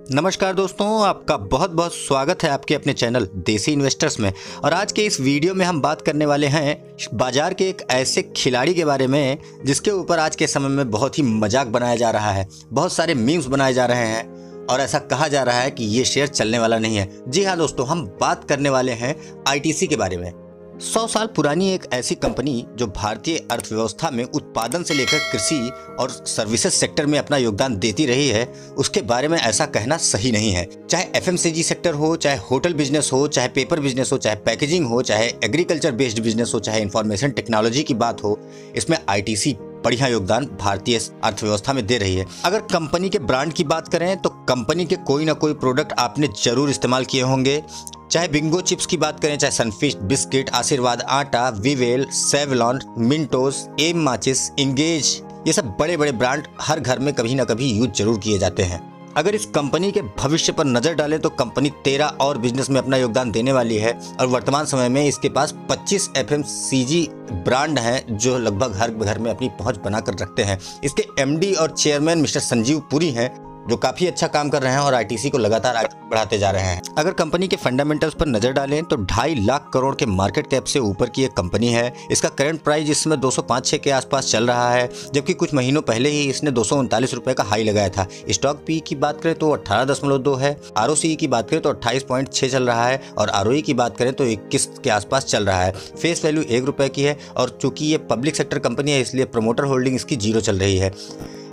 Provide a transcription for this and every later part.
नमस्कार दोस्तों, आपका बहुत बहुत स्वागत है आपके अपने चैनल देसी इन्वेस्टर्स में। और आज के इस वीडियो में हम बात करने वाले हैं बाजार के एक ऐसे खिलाड़ी के बारे में जिसके ऊपर आज के समय में बहुत ही मजाक बनाया जा रहा है, बहुत सारे मीम्स बनाए जा रहे हैं और ऐसा कहा जा रहा है कि ये शेयर चलने वाला नहीं है। जी हाँ दोस्तों, हम बात करने वाले हैं आईटीसी के बारे में। 100 साल पुरानी एक ऐसी कंपनी जो भारतीय अर्थव्यवस्था में उत्पादन से लेकर कृषि और सर्विसेज सेक्टर में अपना योगदान देती रही है, उसके बारे में ऐसा कहना सही नहीं है। चाहे एफएमसीजी सेक्टर हो, चाहे होटल बिजनेस हो, चाहे पेपर बिजनेस हो, चाहे पैकेजिंग हो, चाहे एग्रीकल्चर बेस्ड बिजनेस हो, चाहे इंफॉर्मेशन टेक्नोलॉजी की बात हो, इसमें आईटीसी बढ़िया योगदान भारतीय अर्थव्यवस्था में दे रही है। अगर कंपनी के ब्रांड की बात करें तो कंपनी के कोई ना कोई प्रोडक्ट आपने जरूर इस्तेमाल किए होंगे। चाहे बिंगो चिप्स की बात करें, चाहे सनफिस्ट बिस्किट, आशीर्वाद आटा, विवेल, सेवलॉन, मिंटोस, एम माचिस, इंगेज, ये सब बड़े बड़े ब्रांड हर घर में कभी ना कभी यूज जरूर किए जाते हैं। अगर इस कंपनी के भविष्य पर नजर डालें तो कंपनी 13 और बिजनेस में अपना योगदान देने वाली है और वर्तमान समय में इसके पास 25 एफएमसीजी ब्रांड हैं जो लगभग हर घर में अपनी पहुंच बनाकर रखते हैं। इसके एमडी और चेयरमैन मिस्टर संजीव पुरी हैं जो काफी अच्छा काम कर रहे हैं और आईटीसी को लगातार आगे बढ़ाते जा रहे हैं। अगर कंपनी के फंडामेंटल्स पर नजर डालें तो 2.5 लाख करोड़ के मार्केट कैप से ऊपर की एक कंपनी है। इसका करंट प्राइस इस समय 205-6 के आसपास चल रहा है, जबकि कुछ महीनों पहले ही इसने 239 रुपए का हाई लगाया था। स्टॉक पी की बात करें तो 18.2 है, आरओसी की बात करें तो 28.6 चल रहा है और आरओई की बात करें तो 21 के आसपास चल रहा है। फेस वैल्यू 1 रुपए की है और चूंकि ये पब्लिक सेक्टर कंपनी है इसलिए प्रमोटर होल्डिंग इसकी 0 चल रही है।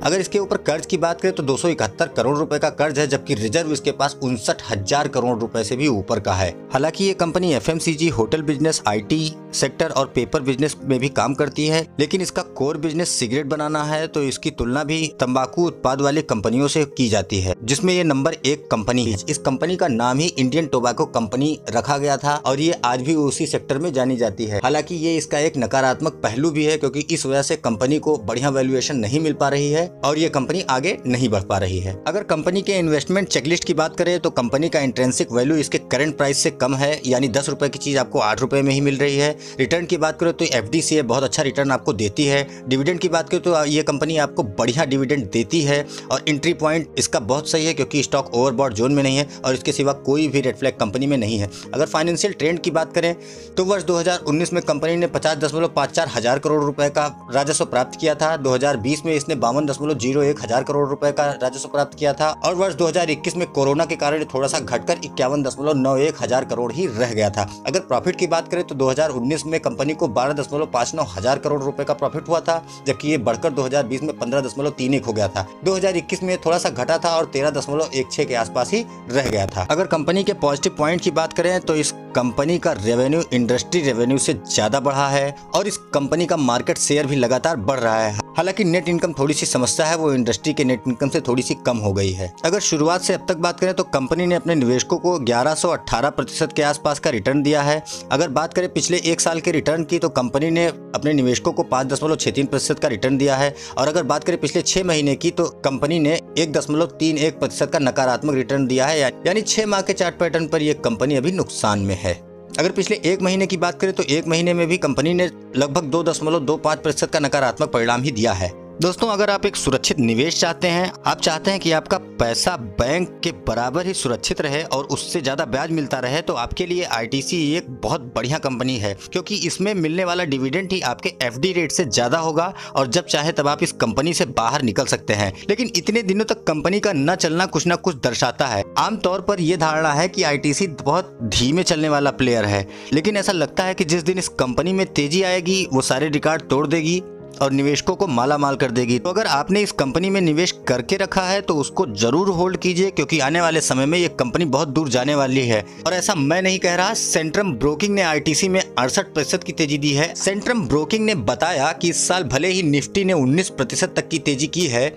अगर इसके ऊपर कर्ज की बात करें तो 271 करोड़ रुपए का कर्ज है, जबकि रिजर्व इसके पास 59,000 करोड़ रुपए से भी ऊपर का है। हालांकि ये company FMCG, hotel business, IT sector और पेपर बिजनेस में भी काम करती है, लेकिन इसका कोर बिजनेस सिगरेट बनाना है तो इसकी तुलना भी तंबाकू उत्पाद वाली कंपनियों से की जाती है, जिसमें ये नंबर 1 कंपनी है। इस कंपनी का नाम ही इंडियन टोबैको कंपनी रखा गया था और ये आज भी उसी सेक्टर में जानी जाती है। हालांकि ये इसका एक नकारात्मक पहलू भी है क्योंकि इस वजह से कंपनी को बढ़िया वैल्यूएशन नहीं मिल पा रही है और ये कंपनी आगे नहीं बढ़ पा रही है। अगर कंपनी के इन्वेस्टमेंट चेकलिस्ट की बात करें तो कंपनी का इंट्रिंसिक वैल्यू इसके करंट प्राइस से कम है, यानी 10 रुपए की चीज आपको 8 रुपए में ही मिल रही है। रिटर्न की बात करें तो एफडीसीए बहुत अच्छा रिटर्न आपको देती है। डिविडेंड की बात करें तो ये कंपनी आपको बढ़िया डिविडेंड देती है और एंट्री पॉइंट इसका बहुत सही है क्योंकि स्टॉक ओवरबॉट जोन में नहीं है और इसके सिवा कोई भी रेड फ्लैग कंपनी में नहीं है। अगर फाइनेंशियल ट्रेंड की बात करें तो वर्ष 2019 में कंपनी ने 50.54 हजार करोड़ रुपए का राजस्व प्राप्त किया था। 2020 में इसने 52.01 हजार करोड़ रुपए का राजस्व प्राप्त किया था और वर्ष 2021 में कोरोना के कारण थोड़ा सा घटकर 51.91 हजार करोड़ ही रह गया था। अगर प्रॉफिट की बात करें तो 2019 में कंपनी को 12.59 हजार करोड़ रुपए का प्रॉफिट हुआ था, जबकि ये बढ़कर 2020 में 15.31 हो गया था। 2021 में थोड़ा सा घटा था और 13.16 के आसपास ही रह गया था। अगर कंपनी के पॉजिटिव पॉइंट की बात करें तो इस कंपनी का रेवेन्यू इंडस्ट्री रेवेन्यू से ज्यादा बढ़ा है और इस कंपनी का मार्केट शेयर भी लगातार बढ़ रहा है। हालांकि नेट इनकम थोड़ी सी समस्या है, वो इंडस्ट्री के नेट इनकम से थोड़ी सी कम हो गई है। अगर शुरुआत से अब तक बात करें तो कंपनी ने अपने निवेशकों को 1118% के आसपास का रिटर्न दिया है। अगर बात करें पिछले 1 साल के रिटर्न की तो कंपनी ने अपने निवेशकों को 5.63% का रिटर्न दिया है और अगर बात करें पिछले 6 महीने की तो कंपनी ने 1.31% का नकारात्मक रिटर्न दिया है, यानी 6 माह के चार्ट पैटर्न पर यह कंपनी अभी नुकसान में है। अगर पिछले 1 महीने की बात करें तो 1 महीने में भी कंपनी ने लगभग 2.25% का नकारात्मक परिणाम ही दिया है। दोस्तों, अगर आप एक सुरक्षित निवेश चाहते हैं, आप चाहते हैं कि आपका पैसा बैंक के बराबर ही सुरक्षित रहे और उससे ज्यादा ब्याज मिलता रहे, तो आपके लिए आईटीसी एक बहुत बढ़िया कंपनी है क्योंकि इसमें मिलने वाला डिविडेंड ही आपके एफडी रेट से ज्यादा होगा और जब चाहे तब आप इस कंपनी से बाहर निकल सकते हैं। लेकिन इतने दिनों तक कंपनी का न चलना कुछ न कुछ दर्शाता है। आमतौर पर यह धारणा है कि आईटीसी बहुत धीमे चलने वाला प्लेयर है, लेकिन ऐसा लगता है कि जिस दिन इस कंपनी में तेजी आएगी वो सारे रिकॉर्ड तोड़ देगी और निवेशकों को माला माल कर देगी। तो अगर आपने इस कंपनी में निवेश करके रखा है तो उसको जरूर होल्ड कीजिए क्योंकि आने वाले समय में ये कंपनी बहुत दूर जाने वाली है। और ऐसा मैं नहीं कह रहा, सेंट्रम ब्रोकिंग ने आईटीसी में 68% की तेजी दी है। सेंट्रम ब्रोकिंग ने बताया कि इस साल भले ही निफ्टी ने 19% तक की तेजी की है,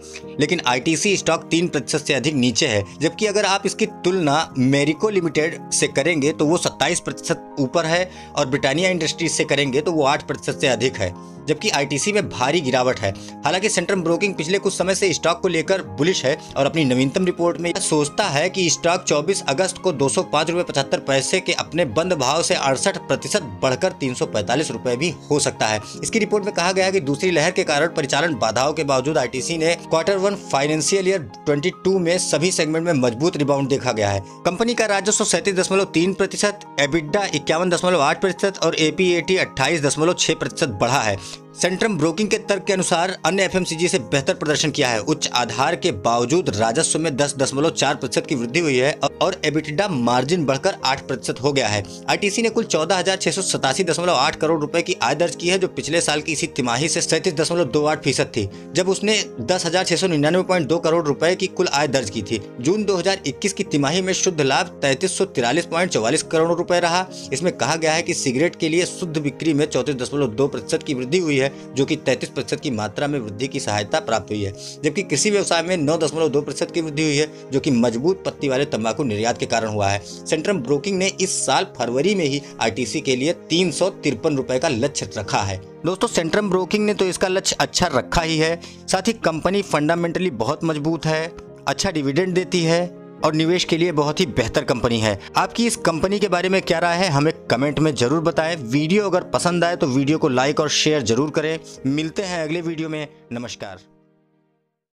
लेकिन आईटीसी स्टॉक 3% से अधिक नीचे है, जबकि अगर आप इसकी तुलना मेरिको लिमिटेड से करेंगे तो वो 27% ऊपर है और ब्रिटानिया इंडस्ट्रीज से करेंगे तो वो 8% से अधिक है। जबकि आईटीसी में भारी गिरावट है। हालांकि सेंट्रम ब्रोकिंग पिछले कुछ समय से स्टॉक को लेकर बुलिश है और अपनी नवीनतम रिपोर्ट में सोचता है कि स्टॉक 24 अगस्त को 205 रुपये 75 पैसे के अपने बंद भाव से 68% बढ़कर 345 रुपये भी हो सकता है। इसकी रिपोर्ट में कहा गया है कि दूसरी लहर के कारण परिचालन बाधाओं के बावजूद आईटीसी ने Q1 फाइनेंशियल ईयर 22 में सभी सेगमेंट में मजबूत रिबाउंड देखा गया है। कंपनी का राजस्व 37.3%, एबिडा 51.8% और एपीएटी 28.6% बढ़ा है। सेंट्रम ब्रोकिंग के तर्क के अनुसार अन्य एफएमसीजी से बेहतर प्रदर्शन किया है। उच्च आधार के बावजूद राजस्व में 10.4% की वृद्धि हुई है और एबिटा मार्जिन बढ़कर 8% हो गया है। आईटीसी ने कुल 14,687.8 करोड़ रुपए की आय दर्ज की है, जो पिछले साल की इसी तिमाही से 37.28% थी, जब उसने 10,699.2 करोड़ रुपए की कुल आय दर्ज की थी। जून 2021 की तिमाही में शुद्ध लाभ 3343.44 करोड़ रुपए रहा। इसमें कहा गया है कि सिगरेट के लिए शुद्ध बिक्री में 34.2% की वृद्धि हुई है, जो कि 33% की मात्रा में वृद्धि की सहायता प्राप्त हुई है, जबकि कृषि व्यवसाय में 9.2% की वृद्धि हुई है, जो कि मजबूत पत्ती वाले तंबाकू निर्यात के कारण हुआ है। सेंट्रम ब्रोकिंग ने इस साल फरवरी में ही आईटीसी के लिए 353 रुपए का लक्ष्य रखा है। दोस्तों, सेंट्रम ब्रोकिंग ने तो इसका लक्ष्य अच्छा रखा ही है, साथ ही कंपनी फंडामेंटली बहुत मजबूत है, अच्छा डिविडेंड देती है और निवेश के लिए बहुत ही बेहतर कंपनी है। आपकी इस कंपनी के बारे में क्या राय है, हमें कमेंट में जरूर बताएं। वीडियो अगर पसंद आए तो वीडियो को लाइक और शेयर जरूर करें। मिलते हैं अगले वीडियो में। नमस्कार।